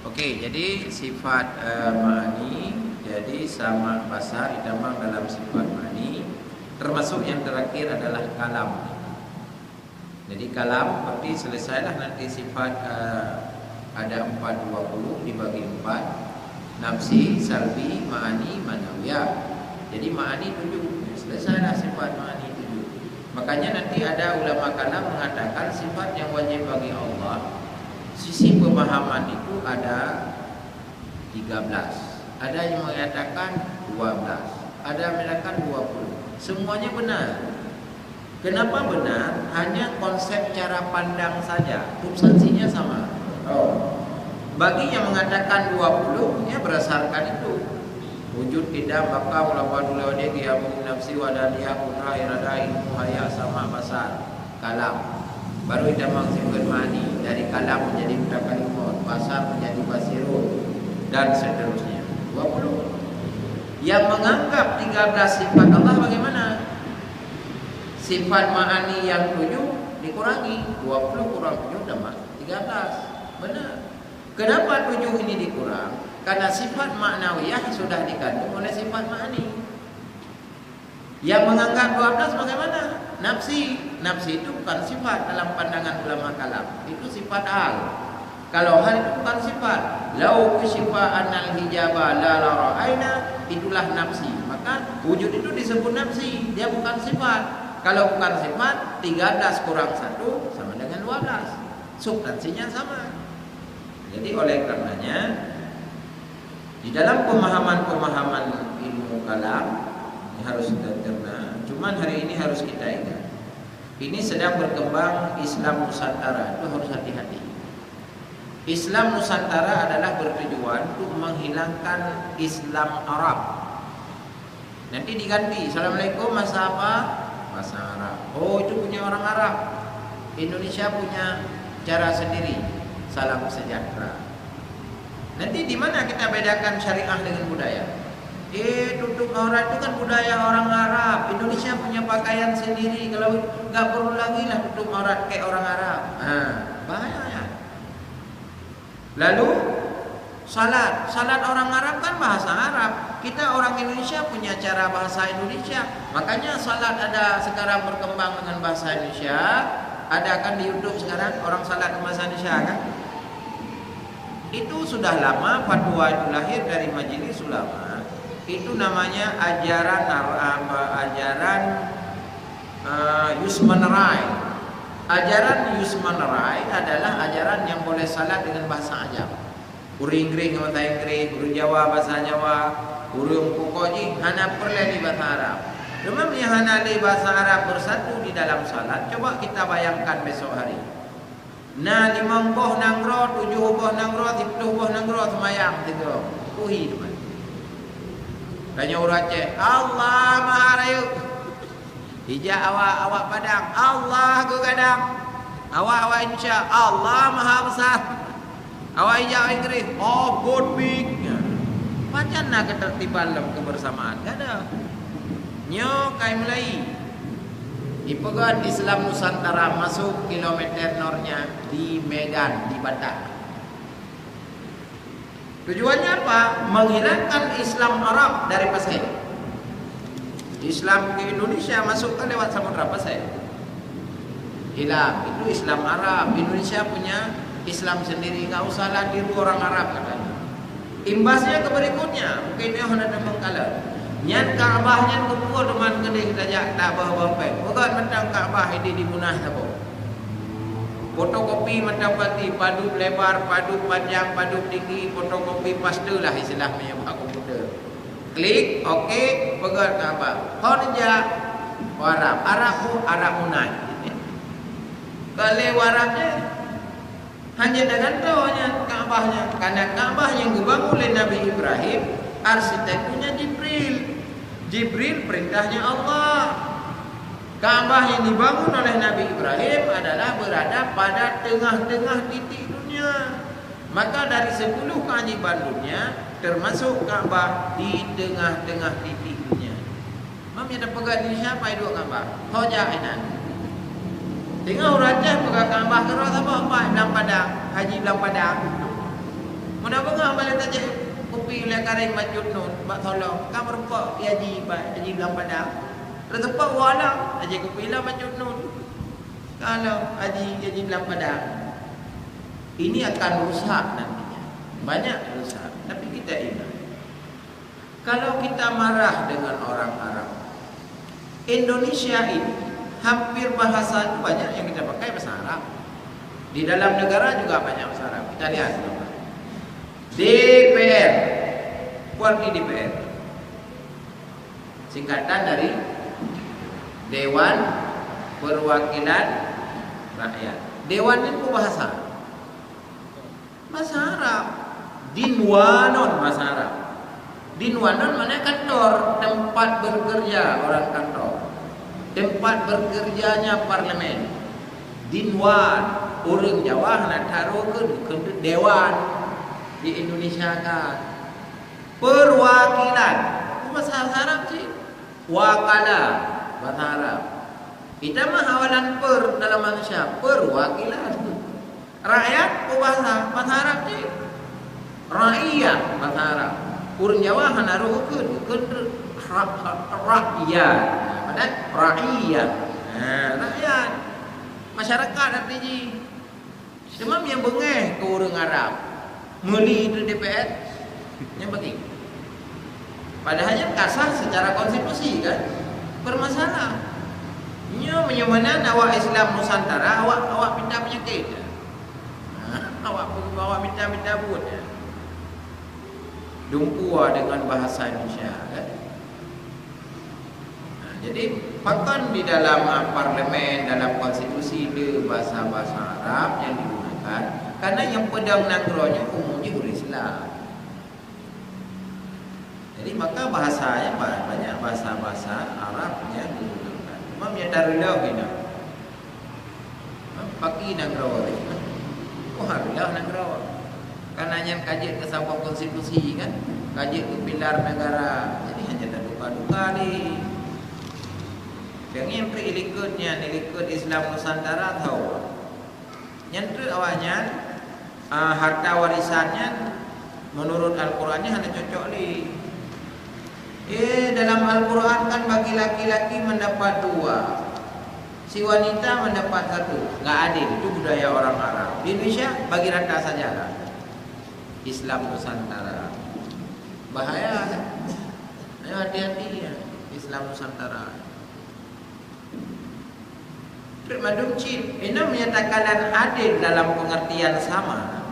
Okey, jadi sifat ma'ani, jadi sama basar ditambah dalam sifat ma'ani, termasuk yang terakhir adalah kalam. Jadi kalam berarti selesailah nanti sifat ada 420 dibagi 4, nafsi, salbi, ma'ani, manawiyah. Jadi ma'ani 7, selesailah sifat ma'ani 7. Makanya nanti ada ulama kalam mengatakan sifat yang wajib bagi Allah, sisi pemahaman itu ada 13. Ada yang mengatakan 12, ada yang mengatakan 20. Semuanya benar. Kenapa benar? Hanya konsep cara pandang saja, substansinya sama. Bagi yang mengatakan 20, ya berdasarkan itu. Wujud tidak maka ulama dulu dia kiamu nafsi wadaliyah putra irada ilmu haya sama basar kalam. Baru idamang sifat ma'ani, dari kalam menjadi mutakalimut, basar menjadi basirun, dan seterusnya. 20. Yang menganggap 13 sifat Allah bagaimana? Sifat ma'ani yang 7 dikurangi, 20 kurang 7 tambah 13. Benar. Kenapa 7 ini dikurang? Karena sifat maknawiyah sudah dikandung oleh sifat ma'ani. Yang menganggap 12 bagaimana? Nafsi. Nafsi itu bukan sifat dalam pandangan ulama kalam. Itu sifat hal. Kalau hal itu bukan sifat. Lau kusyifa annal hijaba la ra'aina, itulah nafsi. Maka wujud itu disebut nafsi. Dia bukan sifat. Kalau bukan sifat, 13 kurang 1 sama dengan 12. Substansinya sama. Jadi oleh karenanya di dalam pemahaman-pemahaman ilmu kalam ini harus kita cerna. Cuman hari ini harus kita ingat, ini sedang berkembang Islam Nusantara, itu harus hati-hati. Islam Nusantara adalah bertujuan untuk menghilangkan Islam Arab. Nanti diganti, Assalamualaikum bahasa apa? Bahasa Arab. Oh, itu punya orang Arab. Indonesia punya cara sendiri, salam sejahtera. Nanti di mana kita bedakan syariah dengan budaya? Tutup aurat itu kan budaya orang Arab. Indonesia punya pakaian sendiri. Kalau nggak perlu lagi lah tutup aurat kayak orang Arab. Bahaya ya. Lalu salat orang Arab kan bahasa Arab. Kita orang Indonesia punya cara bahasa Indonesia. Makanya salat ada sekarang berkembang dengan bahasa Indonesia. Ada kan di YouTube sekarang orang salat bahasa Indonesia kan? Itu sudah lama fatwa itu lahir dari majelis ulama. Itu namanya ajaran Yusman Rai. Ajaran Yusman Rai adalah ajaran yang boleh salat dengan bahasa Ajam. Uring Inggris bahasa Inggris, urung Jawa bahasa Jawa, urung Pukoji hana perlu di bahasa Arab. Memang yang hana di bahasa Arab bersatu di dalam salat. Coba kita bayangkan besok hari. Nah 5 boh nangro, 7 boh nangro, 10 boh nangro semayang tiga. Kuhi teman. Tanya orang Aceh, Allah Maha Rayu. Hijak awak padang, Allah ku kadang. Awak Indonesia, Allah Maha Besar. Awak hijak Inggris, oh God big. Macam mana ketertiban dalam kebersamaan? Tak ada. Nyo kai mulai. Dipegang Islam Nusantara masuk kilometer nornya di Medan, di Batak. Tujuannya apa? Menghilangkan Islam Arab dari Pasir. Islam ke Indonesia masukkan lewat Samudra Pasir. Hilang. Itu Islam Arab. Indonesia punya Islam sendiri. Tak usahlah tiru orang Arab katanya. Imbasnya ke berikutnya. Mungkin dia hendak mengkalah. Nyan Kaabah nyan kumpul teman kedai tajak tak bawa-bawa. Bukan mentang Kaabah ini dimunah apa. Fotokopi mentang pati padu lebar, padu panjang, padu tinggi, fotokopi paste lah istilahnya buat komputer. Klik, okey, pegang Kaabah. Horja Arab munah. Kalau Arabnya hanya dengan tahunya Kaabahnya. Karena Kaabah yang dibangun oleh Nabi Ibrahim, arsitekturnya Jibril perintahnya Allah. Kaabah yang dibangun oleh Nabi Ibrahim adalah berada pada tengah-tengah titik dunia. Maka dari 10 keajaiban dunia termasuk Kaabah di tengah-tengah titik dunia. Mami ada pegang di siapa itu Kaabah? Hoja enak. Tengah raja pegang Kaabah kerana apa? Bilang Padang, Haji bilang Padang. Mana bengah balik tajak kopi oleh karing majud nun, bak tolong. Kam rupak haji bilang padang. Retepak wala haji kopi lah majud nun. Kalau haji bilang padang. Ini akan rusak nantinya. Banyak rusak. Tapi kita ingat, kalau kita marah dengan orang Arab, Indonesia ini hampir bahasa itu banyak yang kita pakai bahasa Arab. Di dalam negara juga banyak bahasa Arab. Kita lihat DPR, Wakil DPR, singkatan dari Dewan Perwakilan Rakyat. Dewan itu bahasa Arab. Dinwanon bahasa Arab. Dinwanon mana kantor, tempat bekerja orang kantor, tempat bekerjanya parlemen. Dinwan, orang Jawa nak taruh ke dewan. Di Indonesia kan perwakilan bahasa Arab sih, wakala bahasa Arab. Kita mah hawalan per dalam manusia, perwakilan. Rakyat bahasa Arab sih, rakyat bahasa Arab. Orang Jawa hanaruh ke rakyat, padan rakyat. Rakyat masyarakat artinya. Demam yang bengeh ke orang Arab. Meli itu DPR yang penting. Padahalnya kasar secara konstitusi kan bermasalah. Nya menyemana awak Islam Nusantara awak pindah penyakit. Awak minta buat. Dumpua dengan bahasa Indonesia kan. Jadi bahkan di dalam parlemen, dalam konstitusi itu bahasa-bahasa Arab yang digunakan. Karena yang pedang nangronya umumnya orang Islam. Jadi maka bahasanya banyak bahasa-bahasa Arab yang digunakan. Cuma dia tarulah gini. Pakai nangro. Oh harulah nangro. Karena yang kaji ke sabang konstitusi kan, kaji ke pilar negara. Jadi hanya terduga-duga ni. Yang ikutnya ikut Islam Nusantara tahu. Yang awaknya harta warisannya menurut Al-Qurannya hanya cocok li. Dalam Al-Quran kan bagi laki-laki mendapat 2, si wanita mendapat 1. Nggak adil, itu budaya orang Arab. Di Indonesia bagi rata saja lah. Islam Nusantara bahaya. Ayo hati-hati ya Islam Nusantara. Madum Chin ini menyatakan adil dalam pengertian sama.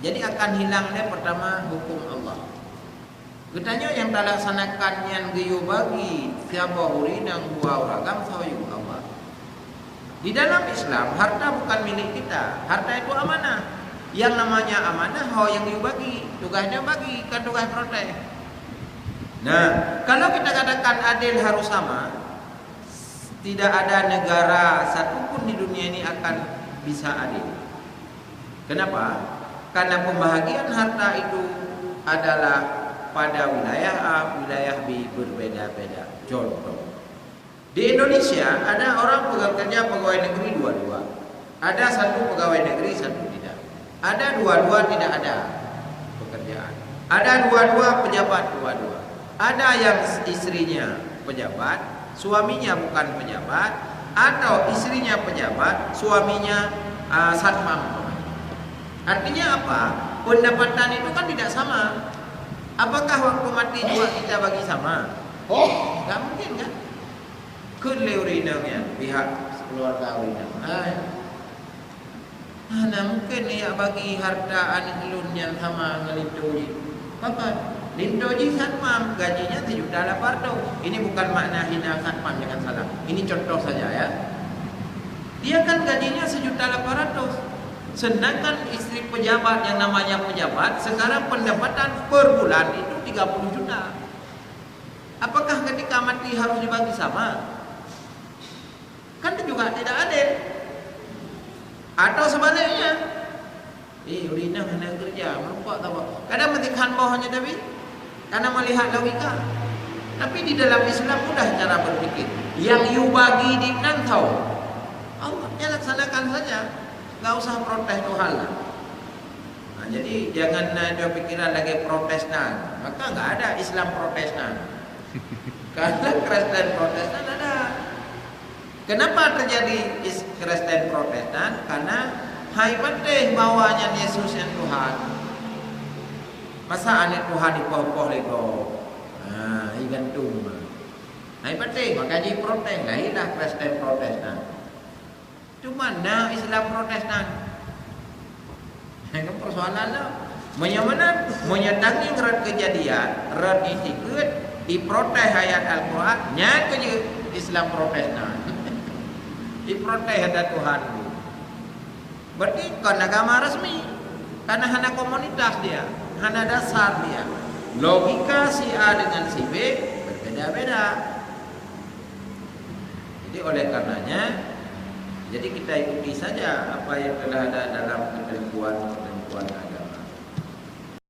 Jadi akan hilangnya pertama hukum Allah. Katanya yang tak laksanakan yang geyo bagi siapa hurinang buah ragam sahayu Allah. Di dalam Islam harta bukan milik kita. Harta itu amanah. Yang namanya amanah yang geyo bagi, tugasnya bagi, kan tugas protes. Nah, kalau kita katakan adil harus sama, tidak ada negara satupun di dunia ini akan bisa adil. Kenapa? Karena pembahagian harta itu adalah pada wilayah A, wilayah B berbeda-beda. Contoh, di Indonesia ada orang bekerja pegawai negeri dua-dua. Ada satu pegawai negeri, satu tidak. Ada dua-dua tidak ada pekerjaan. Ada dua-dua pejabat dua-dua. Ada yang istrinya pejabat, suaminya bukan pejabat, atau istrinya pejabat, suaminya satpam. Artinya apa? Pendapatan itu kan tidak sama. Apakah waktu mati juga kita bagi sama? Tidak mungkin kan? Kedua urinangnya pihak keluarga urinang. Nah mungkin ya bagi harta anak lun yang sama ngelintoji. Apa? Lintoji satpam gajinya 7 juta 800. Ini bukan makna hina satpam, jangan salah. Ini contoh saja ya. Dia kan gajinya 1 juta 800. Sedangkan istri pejabat yang namanya pejabat sekarang pendapatan per bulan itu 30 juta. Apakah ketika mati harus dibagi sama? Kan juga tidak adil. Atau sebaliknya, urina hanya kerja, merupak tahu. Kadang matikan bawahnya tapi karena melihat logika. Tapi di dalam Islam mudah cara berpikir. Yang you bagi di nantau, Allahnya laksanakan saja. Enggak usah protes Tuhan lah. Nah, Jadi jangan ada pikiran lagi Protestan. Maka nggak ada Islam Protestan. Karena Kristen Protestan ada. Kenapa terjadi Kristen Protestan? Karena hai penting bawanya Yesus yang Tuhan. Masa anak Tuhan dipoh-poh lego. Gantung. Hai penting makanya protes lahirlah Kristen Protestan. Cuma mana Islam Protestan? Itu persoalan lah. Menyetangi rat kejadian, rat itikut, diprotes ayat Al-Quran, nya ke Islam Protestan. Diprotes ada Tuhan. Berarti kan agama resmi. Karena hanya komunitas dia, hanya dasar dia. Logika si A dengan si B berbeda-beda. Jadi oleh karenanya, jadi kita ikuti saja apa yang telah ada dalam ketentuan